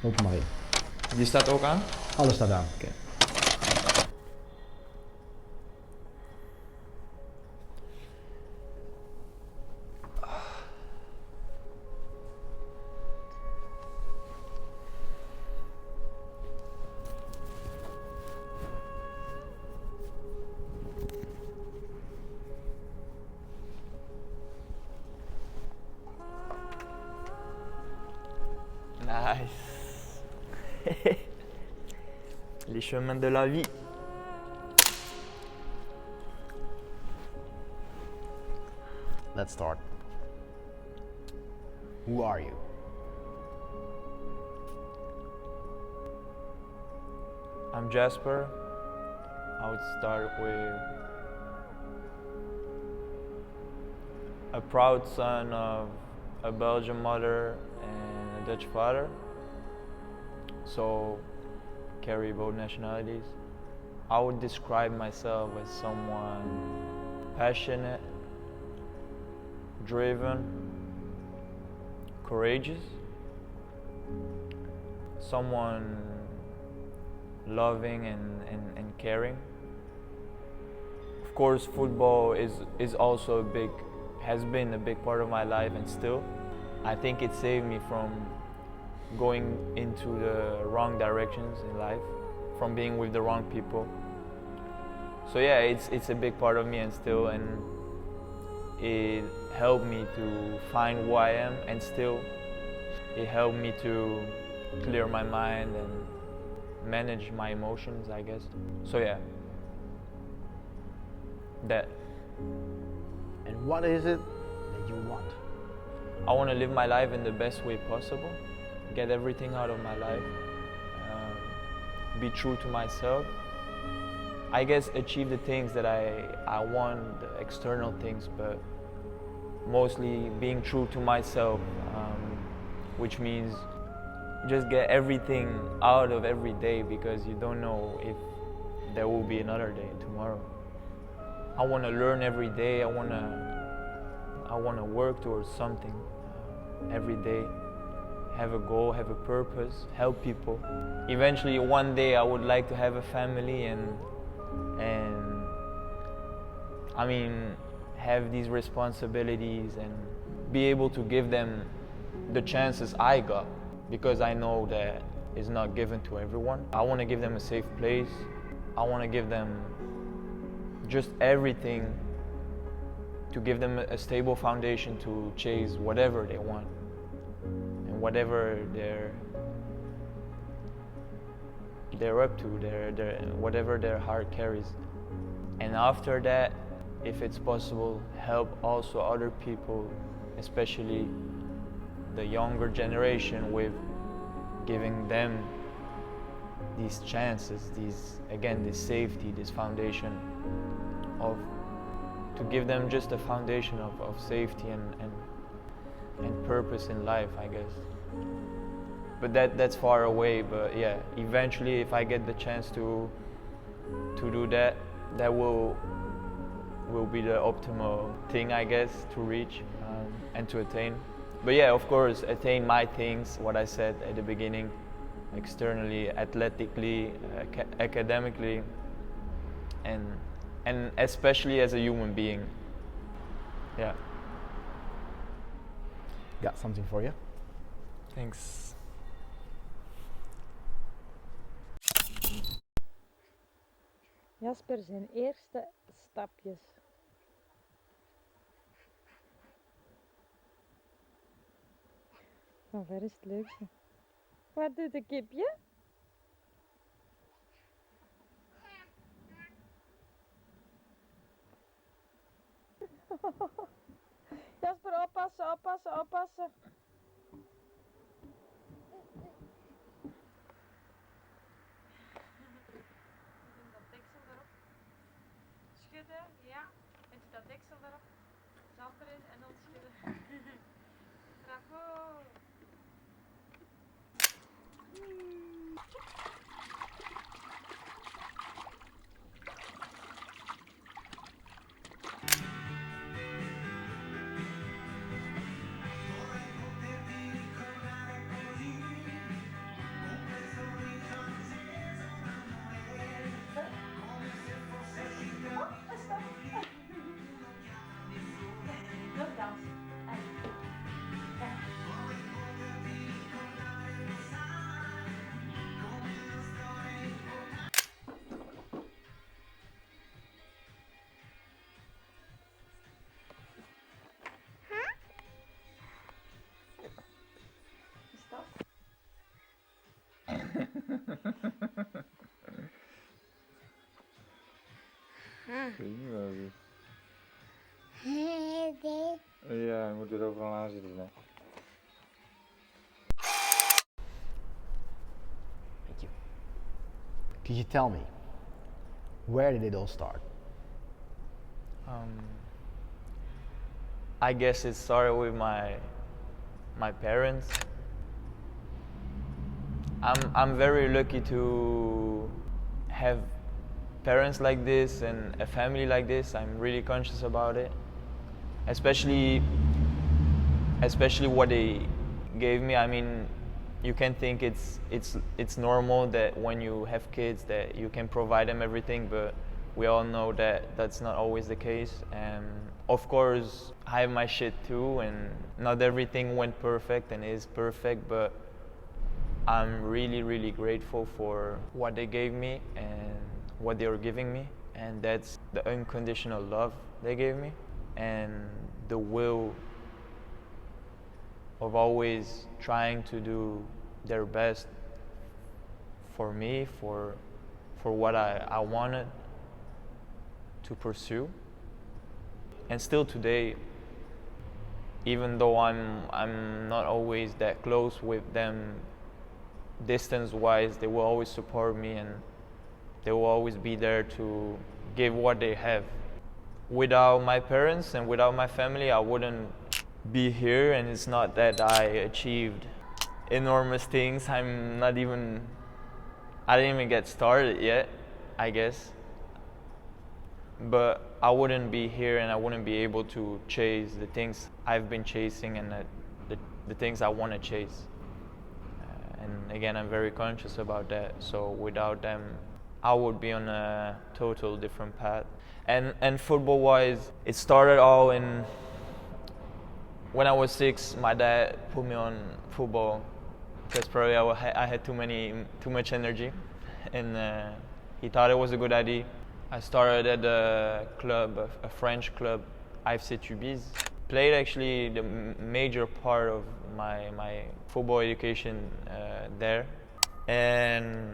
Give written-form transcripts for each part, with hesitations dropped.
Loop er maar in. Die staat ook aan? Alles staat aan. Oké. Nice. Les chemins de la vie. Let's start. Who are you? I'm Jasper. I would start with a proud son of a Belgian mother and a Dutch father. So carry both nationalities. I would describe myself as someone passionate, driven, courageous, someone loving and caring. Of course, football is also has been a big part of my life, and still. I think it saved me from going into the wrong directions in life, from being with the wrong people. So yeah, it's a big part of me, and still, and it helped me to find who I am, and still it helped me to clear my mind and manage my emotions, I guess. So yeah, that. And what is it that you want? I want to live my life in the best way possible, get everything out of my life, be true to myself. I guess achieve the things that I want, the external things, but mostly being true to myself, which means just get everything out of every day, because you don't know if there will be another day tomorrow. I want to learn every day. I want to work towards something every day, have a goal, have a purpose, help people. Eventually, one day I would like to have a family and I mean, have these responsibilities and be able to give them the chances I got, because I know that it's not given to everyone. I want to give them a safe place. I want to give them just everything, to give them a stable foundation to chase whatever they want and whatever they're up to, whatever their heart carries. And after that, if it's possible, help also other people, especially the younger generation, with giving them these chances, this safety, this foundation to give them just a foundation of safety and purpose in life, I guess. But that's far away. But yeah, eventually, if I get the chance to do that, that will be the optimal thing, I guess, to reach and to attain. But yeah, of course, attain my things, what I said at the beginning, externally, athletically, academically, and especially as a human being. Yeah. Got something for you. Thanks. Jasper zijn eerste stapjes. Van ver is het leukste. Wat doet een kipje? Jasper, oppassen, oppassen, oppassen. Dat deksel erop. Schudden, ja. En dat deksel erop. Zand erin en dan schudden. Bravo. weet niet wat het is. Ja, je moet er overal aan zitten. Hè. Thank you. Could you tell me, where did it all start? I guess it started with my parents. I'm very lucky to have parents like this and a family like this. I'm really conscious about it, especially what they gave me. I mean, you can think it's normal that when you have kids that you can provide them everything, but we all know that that's not always the case. And of course, I have my shit too, and not everything went perfect and is perfect, but I'm really, really grateful for what they gave me and what they are giving me, and that's the unconditional love they gave me and the will of always trying to do their best for me, for what I wanted to pursue. And still today, even though I'm not always that close with them distance-wise, they will always support me and they will always be there to give what they have. Without my parents and without my family, I wouldn't be here, and it's not that I achieved enormous things. I didn't even get started yet, I guess. But I wouldn't be here and I wouldn't be able to chase the things I've been chasing and the things I want to chase. And again, I'm very conscious about that. So without them, I would be on a total different path. And football-wise, it started all when I was 6. My dad put me on football because probably I had too much energy, and he thought it was a good idea. I started at a club, a French club, VIE. Played actually the major part of my football education there, and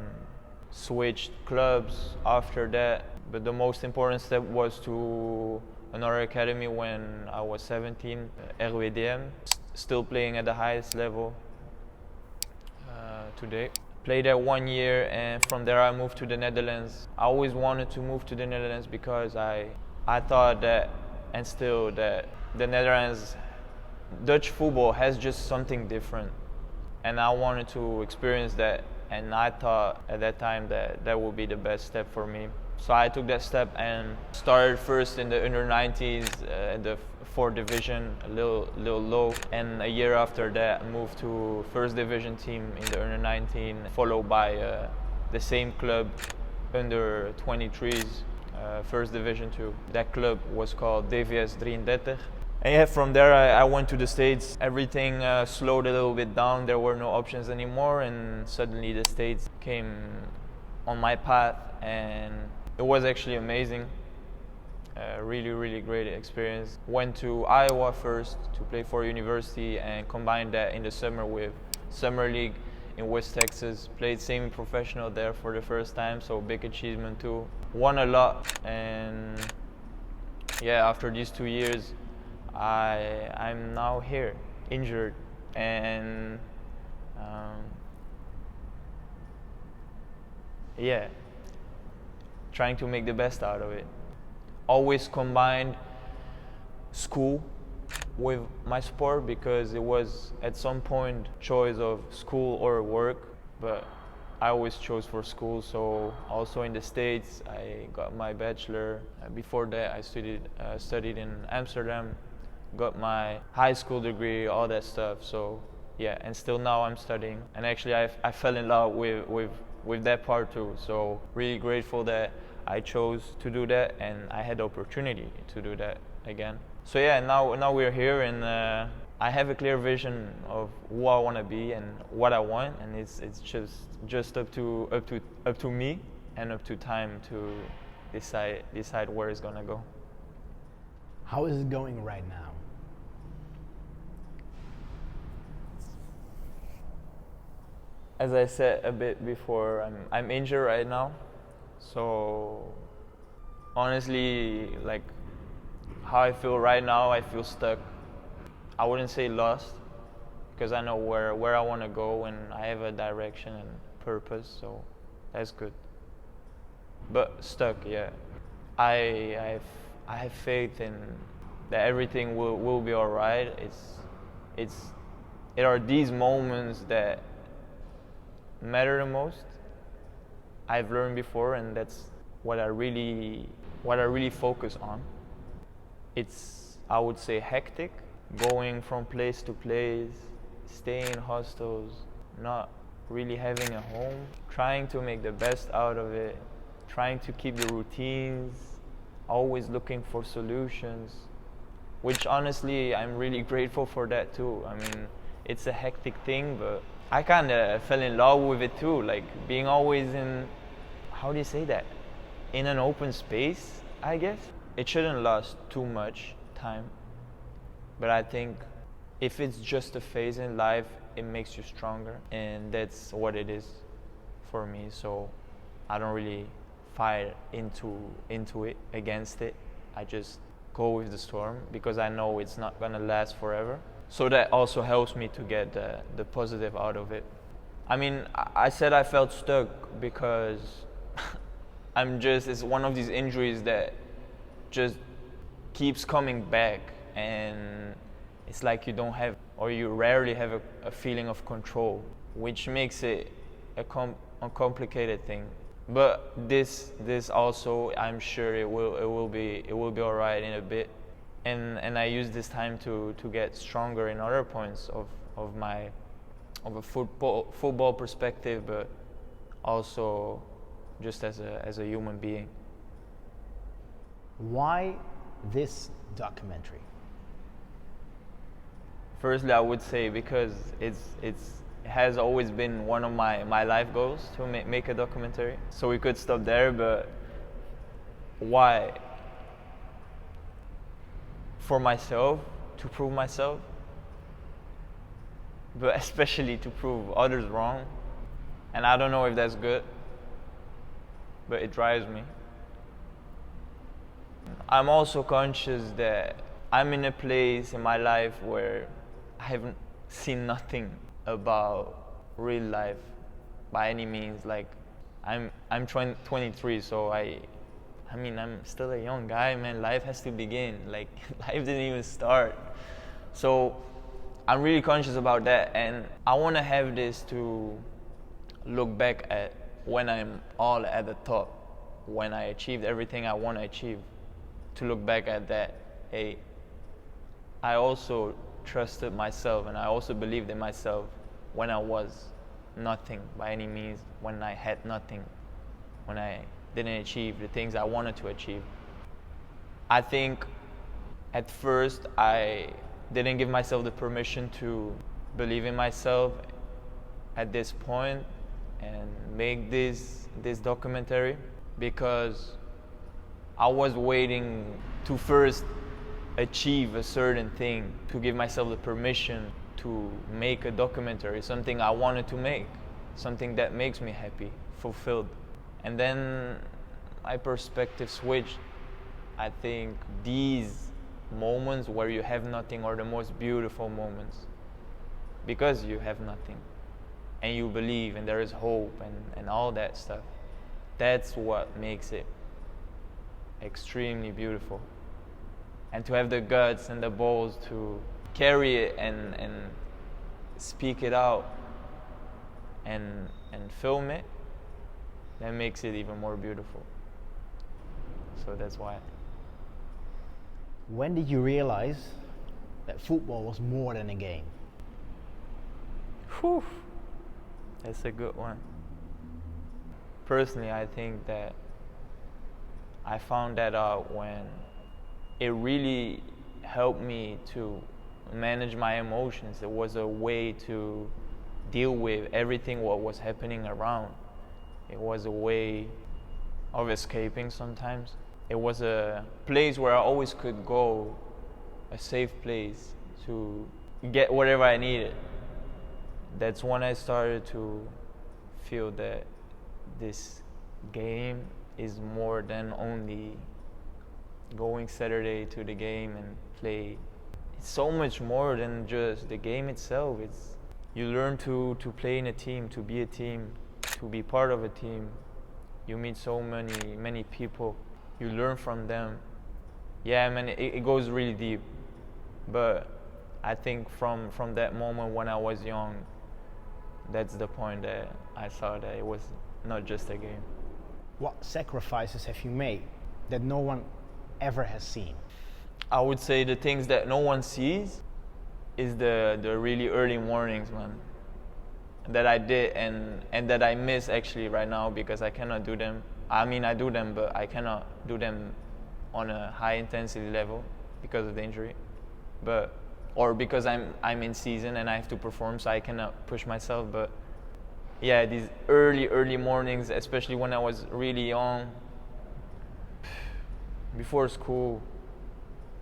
switched clubs after that. But the most important step was to another academy when I was 17, RWDM, still playing at the highest level today. Played there 1 year, and from there I moved to the Netherlands. I always wanted to move to the Netherlands because I thought that, and still, that the Netherlands, Dutch football has just something different, and I wanted to experience that, and I thought at that time that would be the best step for me. So I took that step and started first in the under-19s, the 4th division, a little low, and a year after that I moved to 1st division team in the under-19, followed by the same club under 23s, 1st division too. That club was called DVS-33. And yeah, from there I went to the States. Everything slowed a little bit down. There were no options anymore, and suddenly the States came on my path, and it was actually amazing. Really, really great experience. Went to Iowa first to play for university and combined that in the summer with Summer League in West Texas. Played semi-professional there for the first time, so big achievement too. Won a lot, and yeah, after these 2 years, I'm now here, injured, and yeah, trying to make the best out of it. Always combined school with my sport because it was at some point choice of school or work, but I always chose for school. So also in the States, I got my bachelor. Before that, I studied in Amsterdam, got my high school degree, all that stuff. So yeah, and still now I'm studying. And actually, I fell in love with that part too. So really grateful that I chose to do that, and I had the opportunity to do that again. So yeah, now we're here, and I have a clear vision of who I want to be and what I want, and it's just up to me and up to time to decide where it's gonna go. How is it going right now? As I said a bit before, I'm injured right now, so Honestly, like how I feel right now, I feel stuck. I wouldn't say lost, because I know where I want to go and I have a direction and purpose, so that's good. But stuck, yeah. I have faith in that everything will be alright. It are these moments that matter the most. I've learned before, and that's what I really focus on. It's, I would say, hectic, going from place to place, staying in hostels, not really having a home, trying to make the best out of it, trying to keep the routines, always looking for solutions, which honestly I'm really grateful for that too. I mean, it's a hectic thing, but I kind of fell in love with it too, like being always in, how do you say that, in an open space, I guess. It shouldn't last too much time, but I think if it's just a phase in life, it makes you stronger, and that's what it is for me. So I don't really fight into it, against it. I just go with the storm because I know it's not gonna last forever. So that also helps me to get the positive out of it. I mean, I said I felt stuck because it's one of these injuries that just keeps coming back, and it's like you don't have, or you rarely have a feeling of control, which makes it a complicated thing. But this also, I'm sure it will be all right in a bit, and I use this time to get stronger in other points of a football perspective, but also just as a human being. Why this documentary? Firstly, I would say because it has always been one of my life goals to make a documentary. So we could stop there, but why? For myself, to prove myself, but especially to prove others wrong. And I don't know if that's good, but it drives me. I'm also conscious that I'm in a place in my life where I haven't seen nothing about real life by any means. Like I'm 23, so I mean, I'm still a young guy, man. Life has to begin. Like life didn't even start. So I'm really conscious about that, and I want to have this to look back at when I'm all at the top, when I achieved everything I want to achieve, to look back at that. Hey, I also trusted myself, and I also believed in myself when I was nothing by any means, when I had nothing, when I didn't achieve the things I wanted to achieve. I think at first I didn't give myself the permission to believe in myself at this point and make this documentary, because I was waiting to first achieve a certain thing to give myself the permission to make a documentary, something I wanted to make, something that makes me happy, fulfilled. And then my perspective switched. I think these moments where you have nothing are the most beautiful moments, because you have nothing and you believe and there is hope and all that stuff. That's what makes it extremely beautiful. And to have the guts and the balls to carry it and speak it out and film it, that makes it even more beautiful. So that's why. When did you realize that football was more than a game? Whew. That's a good one. Personally, I think that I found that out when it really helped me to manage my emotions. It was a way to deal with everything what was happening around. It was a way of escaping sometimes. It was a place where I always could go, a safe place to get whatever I needed. That's when I started to feel that this game is more than only going Saturday to the game and play. It's so much more than just the game itself. You learn to play in a team, to be a team, to be part of a team. You meet so many people. You learn from them. Yeah, man, it goes really deep. But I think from that moment when I was young, that's the point that I saw that it was not just a game. What sacrifices have you made that no one ever has seen? I would say the things that no one sees is the really early mornings, man, that I did and that I miss actually right now because I cannot do them. I mean, I do them, but I cannot do them on a high intensity level because of the injury, or because I'm in season and I have to perform, so I cannot push myself. But yeah, these early mornings, especially when I was really young, before school,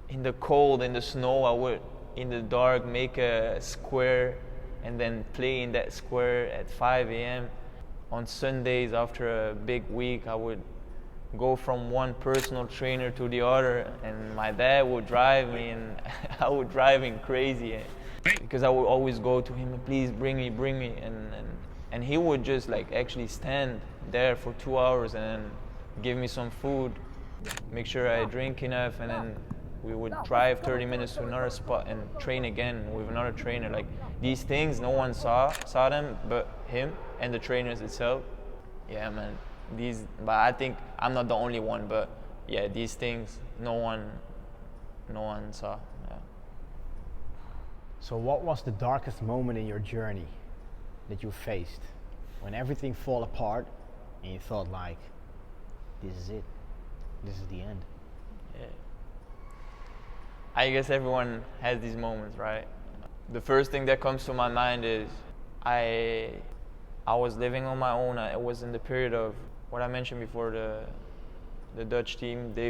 in the cold, in the snow, I would, in the dark, make a square and then play in that square at 5 a.m. On Sundays, after a big week, I would go from one personal trainer to the other, and my dad would drive me, and I would drive him crazy because I would always go to him, please bring me, and he would just like actually stand there for 2 hours and then give me some food, make sure I drink enough, and then we would drive 30 minutes to another spot and train again with another trainer. Like these things, no one saw them but him and the trainers itself. Yeah, man. But I think I'm not the only one. But yeah, these things, no one saw. Yeah. So, what was the darkest moment in your journey that you faced, when everything fell apart and you thought like, this is it, this is the end? Yeah. I guess everyone has these moments, right? The first thing that comes to my mind is I was living on my own. It was in the period of what I mentioned before, the Dutch team, VIE.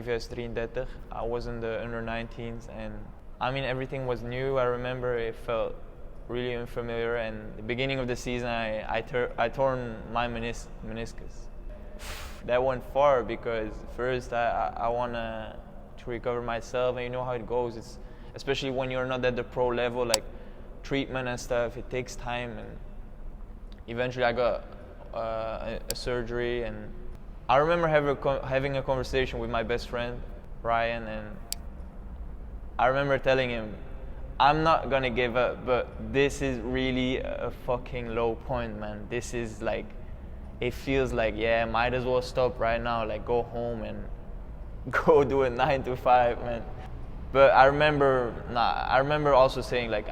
I was in the under-19s, and I mean, everything was new. I remember it felt really unfamiliar, and the beginning of the season, I torn my meniscus. That went far because first I want to recover myself, and you know how it goes. It's especially when you're not at the pro level, like treatment and stuff, it takes time, and eventually I got a surgery. And I remember having a conversation with my best friend Ryan, and I remember telling him, I'm not gonna give up, but this is really a fucking low point, man. This is like, it feels like, yeah, might as well stop right now, like go home and go do a 9 to 5, man. But I remember also saying like,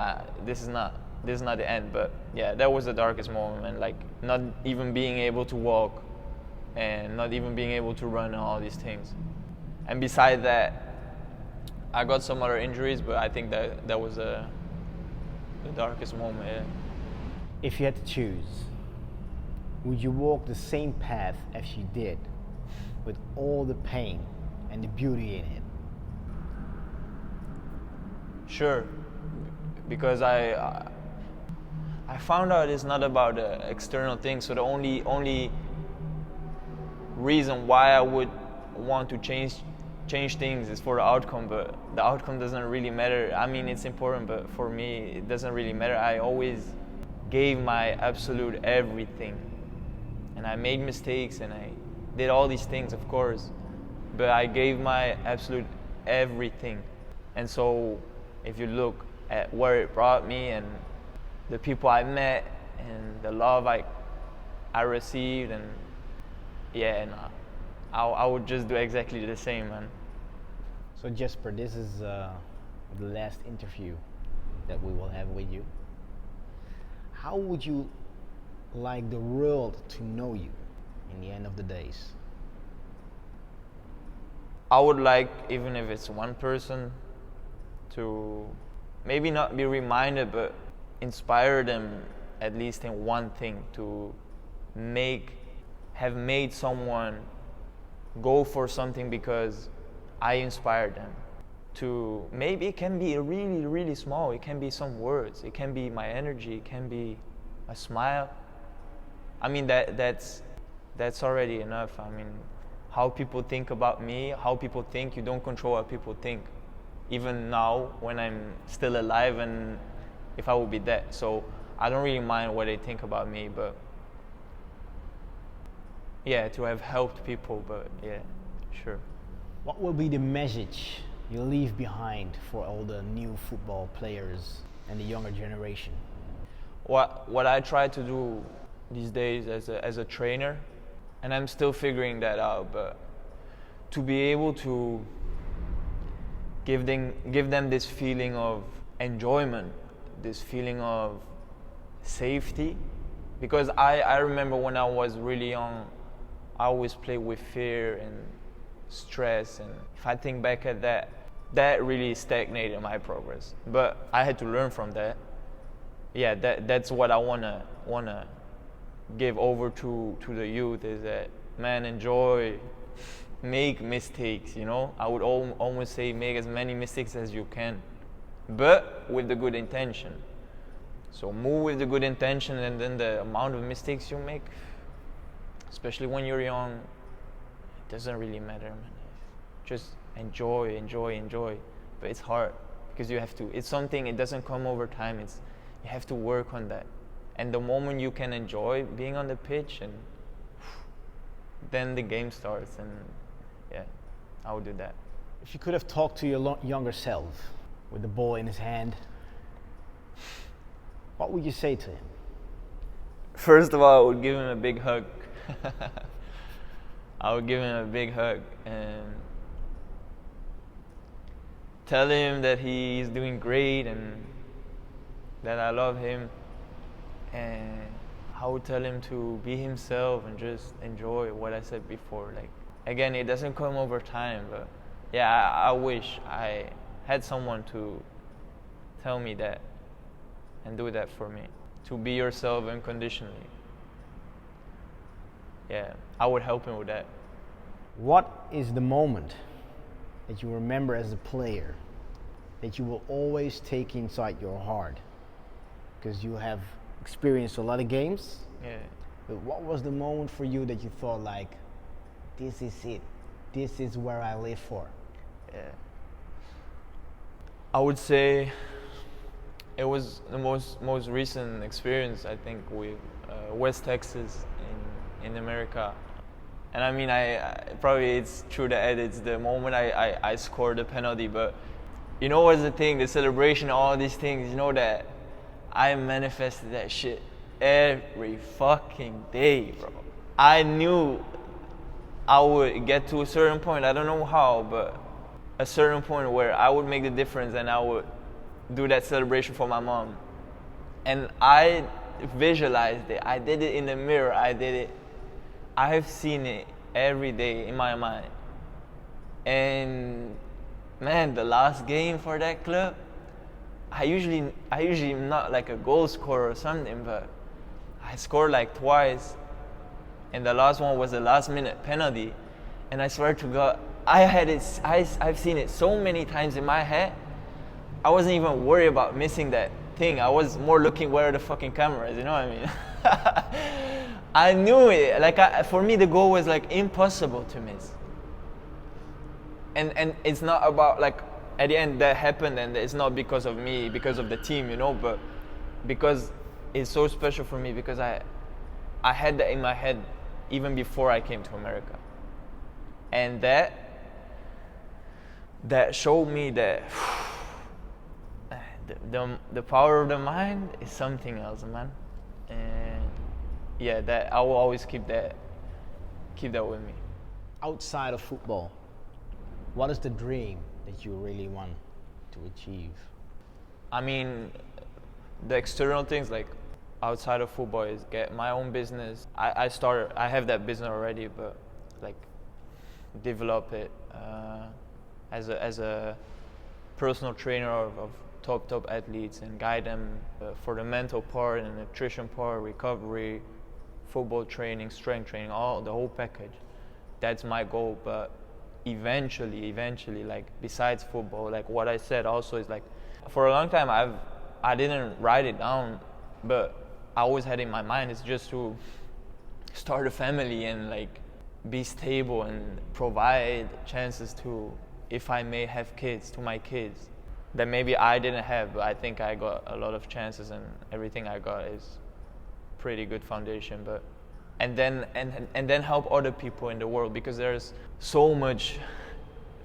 this is not the end. But yeah, that was the darkest moment, man. Like not even being able to walk and not even being able to run and all these things. And beside that, I got some other injuries, but I think that was the darkest moment. Yeah. If you had to choose, would you walk the same path as you did, with all the pain and the beauty in it? Sure, because I found out it's not about the external things. So the only reason why I would want to change things is for the outcome, but the outcome doesn't really matter. I mean, it's important, but for me, it doesn't really matter. I always gave my absolute everything, and I made mistakes, and I did all these things, of course, but I gave my absolute everything. And so if you look at where it brought me and the people I met and the love I received, and yeah, no, I would just do exactly the same, man. So Jasper, this is the last interview that we will have with you. How would you like the world to know you in the end of the days? I would like, even if it's one person, to maybe not be reminded, but inspire them at least in one thing, to have made someone go for something because I inspired them. To maybe it can be really, really small. It can be some words. It can be my energy. It can be a smile. I mean, that's already enough. I mean, how people think about me, how people think. You don't control what people think. Even now, when I'm still alive and if I would be dead. So I don't really mind what they think about me, but yeah, to have helped people, but yeah, sure. What will be the message you leave behind for all the new football players and the younger generation? What I try to do these days as a trainer, and I'm still figuring that out, but to be able to give them this feeling of enjoyment, this feeling of safety, because I remember when I was really young, I always played with fear and stress, and if I think back at that, that really stagnated my progress. But I had to learn from that. Yeah, that's what I wanna give over to the youth, is that, man, enjoy, make mistakes, you know. I would almost say make as many mistakes as you can, but with the good intention. So move with the good intention, and then the amount of mistakes you make, especially when you're young, it doesn't really matter, man. Just enjoy. But it's hard because you have to. It's something, it doesn't come over time. You have to work on that. And the moment you can enjoy being on the pitch, and then the game starts, and yeah, I would do that. If you could have talked to your younger self with the ball in his hand, what would you say to him? First of all, I would give him a big hug. I would give him a big hug and tell him that he's doing great and that I love him. And I would tell him to be himself and just enjoy what I said before. Like, again, it doesn't come over time, but yeah, I wish I had someone to tell me that and do that for me. To be yourself unconditionally. Yeah, I would help him with that. What is the moment that you remember as a player that you will always take inside your heart? Because you have experienced a lot of games. Yeah. But what was the moment for you that you thought, like, this is it, this is where I live for? Yeah. I would say it was the most recent experience, I think, with West Texas in America. And I mean, I probably, it's true that it's the moment I scored the penalty, but you know what's the thing, the celebration, all these things, you know that I manifested that shit every fucking day, bro. I knew I would get to a certain point, I don't know how, but a certain point where I would make the difference and I would do that celebration for my mom. And I visualized it. I did it in the mirror. I did it. I've seen it every day in my mind. And man, the last game for that club, I usually am not like a goal scorer or something, but I scored like twice. And the last one was a last minute penalty. And I swear to God, I've seen it so many times in my head. I wasn't even worried about missing that thing. I was more looking where the fucking camera is, you know what I mean? I knew it. Like, for me, the goal was like impossible to miss. And it's not about, like, at the end that happened, and it's not because of me, because of the team, you know, but because it's so special for me, because I had that in my head even before I came to America. And that showed me that the power of the mind is something else, man. And yeah, that I will always keep that with me. Outside of football, what is the dream that you really want to achieve? I mean, the external things, like outside of football, is get my own business. I have that business already, but like develop it as a personal trainer of top athletes and guide them for the mental part and nutrition part, recovery, football training, strength training, the whole package. That's my goal. But eventually, like besides football, like what I said also is like, for a long time I didn't write it down, but I always had in my mind, it's just to start a family and like be stable and provide chances to, if I may have kids, to my kids that maybe I didn't have, but I think I got a lot of chances, and everything I got is pretty good foundation. But and then help other people in the world, because there's so much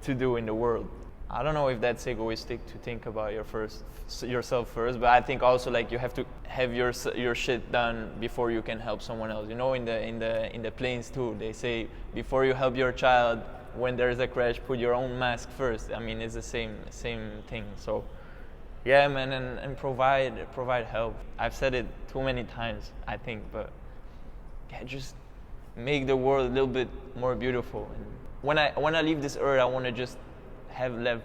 to do in the world. I don't know if that's egoistic to think about yourself first, but I think also like you have to have your shit done before you can help someone else. You know, in the planes too, they say before you help your child, when there's a crash, put your own mask first. I mean, it's the same thing. So, yeah, man, and provide help. I've said it too many times, I think, but yeah, just make the world a little bit more beautiful. And when I leave this earth, I want to just have left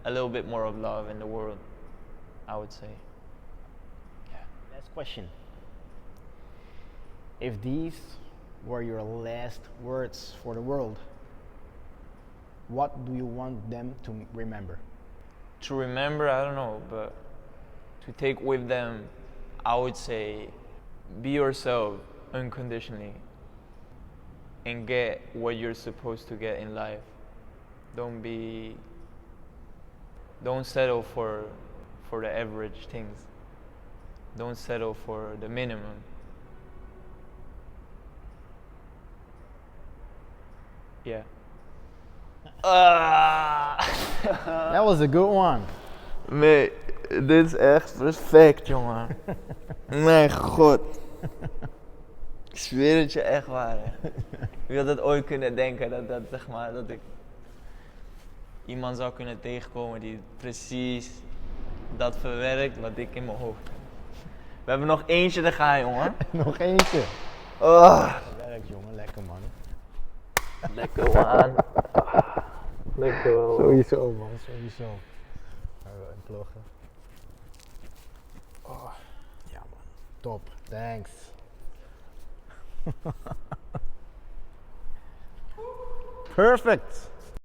a little bit more of love in the world, I would say. Yeah. Last question. If these were your last words for the world, what do you want them to remember? To remember, I don't know, but to take with them, I would say, be yourself unconditionally and get what you're supposed to get in life. Don't settle for the average things. Don't settle for the minimum. Yeah. That was a good one. Nee, dit is echt perfect, jongen. Mijn god. Ik zweer het je echt waar. Hè. Wie had dat ooit kunnen denken, dat ik iemand zou kunnen tegenkomen die precies dat verwerkt wat ik in mijn hoofd heb. We hebben nog eentje te gaan, jongen. Nog eentje. Oh. Werk, jongen, lekker man. Lekker man. Lekker wel. Sowieso man, sowieso. Gaan we inploggen. Oh, ja man, top, thanks. Perfect.